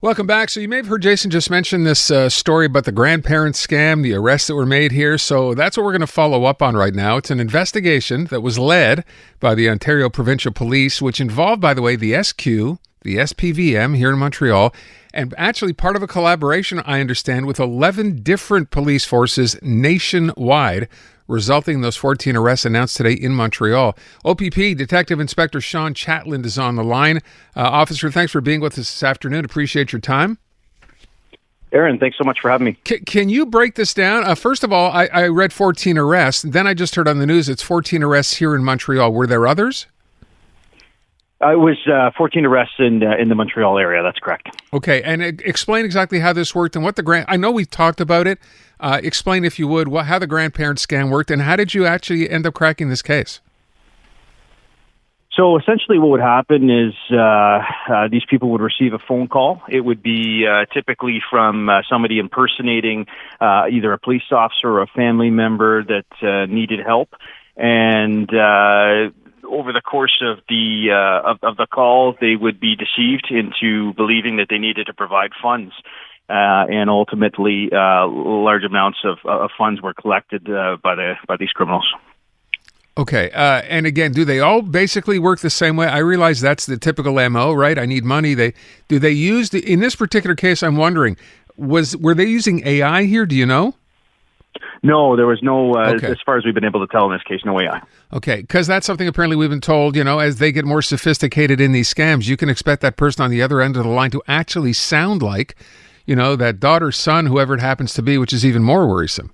Welcome back. So you may have heard Jason just mention this story about the grandparent scam, the arrests that were made here. So that's what we're going to follow up on right now. It's an investigation that was led by the Ontario Provincial Police, which involved, by the way, the SQ, the SPVM here in Montreal, and actually part of a collaboration, I understand, with 11 different police forces nationwide, resulting in those 14 arrests announced today in Montreal. OPP Detective Inspector Sean Chatland is on the line. Officer, thanks for being with us this afternoon. Appreciate your time. Aaron, thanks so much for having me. Can you break this down? First of all, I read 14 arrests. Then I just heard on the news it's 14 arrests here in Montreal. Were there others? It was 14 arrests in the Montreal area. That's correct. Okay, and explain exactly how this worked and what I know we've talked about it. Explain, if you would, how the grandparent scam worked and how did you actually end up cracking this case? So essentially what would happen is these people would receive a phone call. It would be typically from somebody impersonating either a police officer or a family member that needed help. And over the course of the call, they would be deceived into believing that they needed to provide funds. And ultimately, large amounts of funds were collected by these criminals. Okay. And again, do they all basically work the same way? I realize that's the typical MO, right? I need money. Do they use in this particular case? I'm wondering, were they using AI here? Do you know? No, there was no, okay. As far as we've been able to tell in this case, no AI. Okay, because that's something apparently we've been told, as they get more sophisticated in these scams, you can expect that person on the other end of the line to actually sound like, that daughter, son, whoever it happens to be, which is even more worrisome.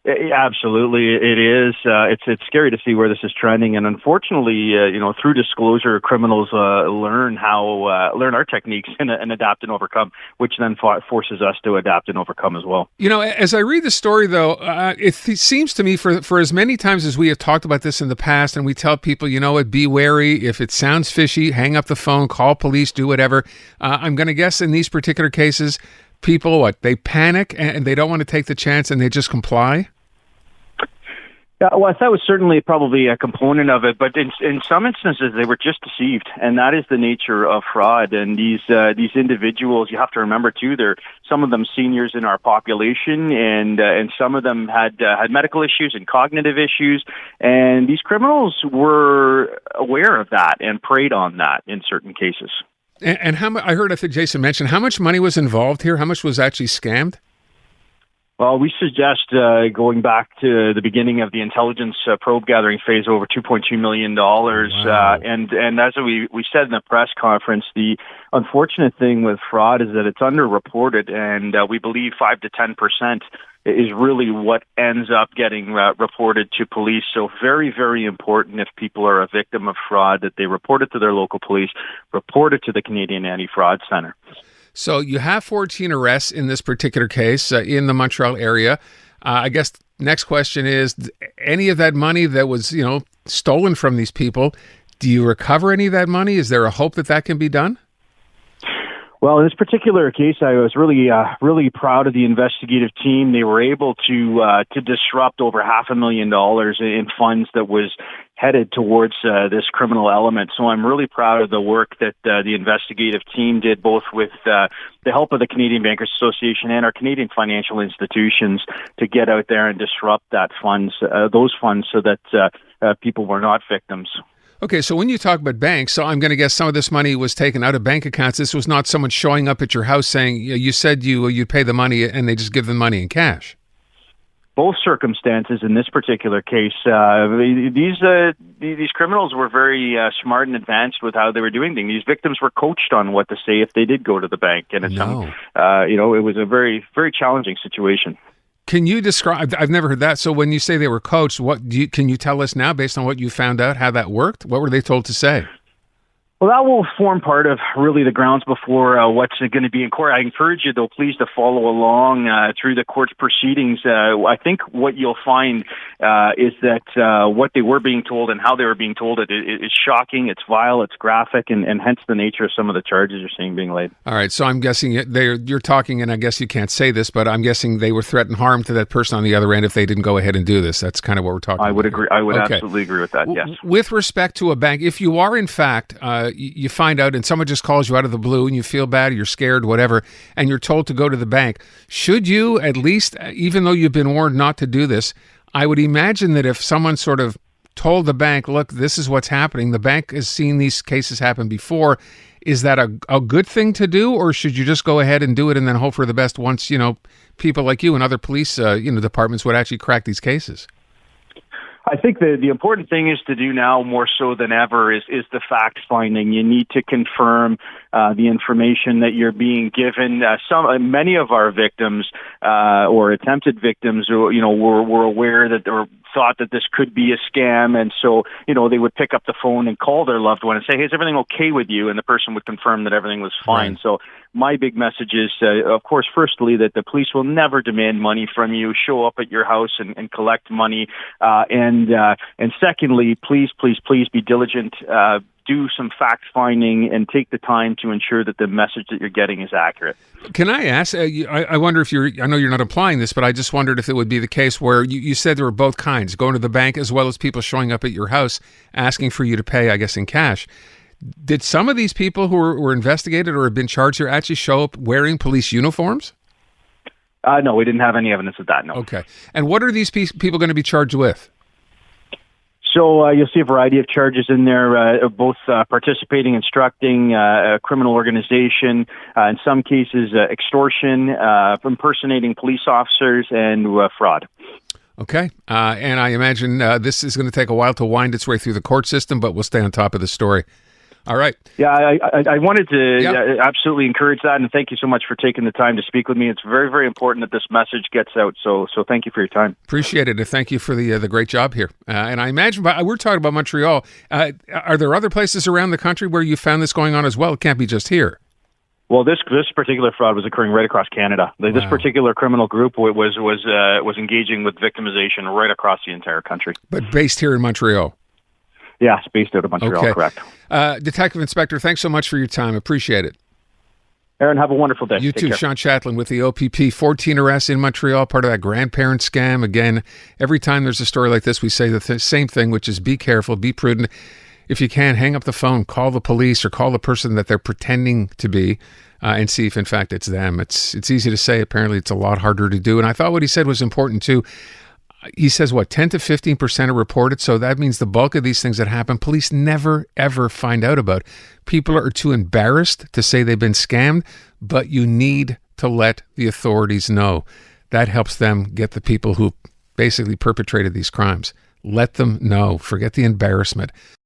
Absolutely, it is. It's scary to see where this is trending, and unfortunately, through disclosure, criminals learn our techniques and adapt and overcome, which then forces us to adapt and overcome as well. As I read the story, though, it seems to me for as many times as we have talked about this in the past, and we tell people, be wary. If it sounds fishy, hang up the phone, call police, do whatever. I'm going to guess in these particular cases, people, they panic and they don't want to take the chance and they just comply? Yeah, well, that was certainly probably a component of it, but in some instances they were just deceived, and that is the nature of fraud. And these individuals, you have to remember too, they're some of them seniors in our population, and some of them had medical issues and cognitive issues, and these criminals were aware of that and preyed on that in certain cases. And I think Jason mentioned how much money was involved here. How much was actually scammed? Well, we suggest going back to the beginning of the intelligence probe gathering phase, over $2.2 million. Wow. And as we said in the press conference, the unfortunate thing with fraud is that it's underreported, and we believe 5 to 10% is really what ends up getting reported to police. So very, very important if people are a victim of fraud that they report it to their local police, report it to the Canadian Anti-Fraud Centre. So you have 14 arrests in this particular case in the Montreal area. I guess next question is, any of that money that was, stolen from these people, do you recover any of that money? Is there a hope that can be done? Well, in this particular case, I was really proud of the investigative team. They were able to disrupt over $500,000 in funds that was headed towards this criminal element. So I'm really proud of the work that the investigative team did, both with the help of the Canadian Bankers Association and our Canadian financial institutions, to get out there and disrupt those funds so that people were not victims. Okay, so when you talk about banks, so I'm going to guess some of this money was taken out of bank accounts. This was not someone showing up at your house saying, you said you'd pay the money and they just give them money in cash. Both circumstances in this particular case, these criminals were very smart and advanced with how they were doing things. These victims were coached on what to say if they did go to the bank, and it was a very, very challenging situation. Can you describe? I've never heard that. So when you say they were coached, can you tell us now, based on what you found out, how that worked? What were they told to say? Well, that will form part of really the grounds before what's going to be in court. I encourage you, though, please, to follow along through the court's proceedings. I think what you'll find is that what they were being told and how they were being told it is shocking, it's vile, it's graphic, and hence the nature of some of the charges you're seeing being laid. All right, so I'm guessing you're talking, and I guess you can't say this, but I'm guessing they were threatening harm to that person on the other end if they didn't go ahead and do this. That's kind of what we're talking about. I would agree. I would absolutely agree with that, yes. With respect to a bank, if you are, in fact, you find out and someone just calls you out of the blue and you feel bad, or you're scared, whatever, and you're told to go to the bank. Should you at least, even though you've been warned not to do this, I would imagine that if someone sort of told the bank, look, this is what's happening, the bank has seen these cases happen before, is that a good thing to do, or should you just go ahead and do it and then hope for the best once, people like you and other police, departments would actually crack these cases? I think the important thing is to do now more so than ever is the fact finding. You need to confirm the information that you're being given. Many of our victims or attempted victims, were aware that or thought that this could be a scam, and so they would pick up the phone and call their loved one and say, "Hey, is everything okay with you?" And the person would confirm that everything was fine. Right. So my big message is, of course, firstly, that the police will never demand money from you. Show up at your house and collect money. And secondly, please be diligent. Do some fact finding and take the time to ensure that the message that you're getting is accurate. Can I ask, I wonder if I know you're not implying this, but I just wondered if it would be the case where you said there were both kinds, going to the bank as well as people showing up at your house asking for you to pay, I guess, in cash. Did some of these people who were investigated or have been charged here actually show up wearing police uniforms? No, we didn't have any evidence of that, no. Okay. And what are these people going to be charged with? So you'll see a variety of charges in there, both participating, instructing, a criminal organization, in some cases extortion, impersonating police officers, and fraud. Okay. And I imagine this is going to take a while to wind its way through the court system, but we'll stay on top of the story. All right. Yeah, I wanted to absolutely encourage that, and thank you so much for taking the time to speak with me. It's very, very important that this message gets out, so thank you for your time. Appreciate it, and thank you for the great job here. And I imagine, we're talking about Montreal. Are there other places around the country where you found this going on as well? It can't be just here. Well, this particular fraud was occurring right across Canada. This particular criminal group was engaging with victimization right across the entire country. But based here in Montreal? Yeah, it's based out of Montreal, okay. Correct. Detective Inspector, thanks so much for your time. Appreciate it. Aaron, have a wonderful day. You too. Sean Chatland with the OPP. 14 arrests in Montreal, part of that grandparent scam. Again, every time there's a story like this, we say the same thing, which is be careful, be prudent. If you can, hang up the phone, call the police, or call the person that they're pretending to be, and see if, in fact, it's them. It's easy to say. Apparently, it's a lot harder to do. And I thought what he said was important, too. He says, 10 to 15% are reported, so that means the bulk of these things that happen, police never, ever find out about. People are too embarrassed to say they've been scammed, but you need to let the authorities know. That helps them get the people who basically perpetrated these crimes. Let them know. Forget the embarrassment.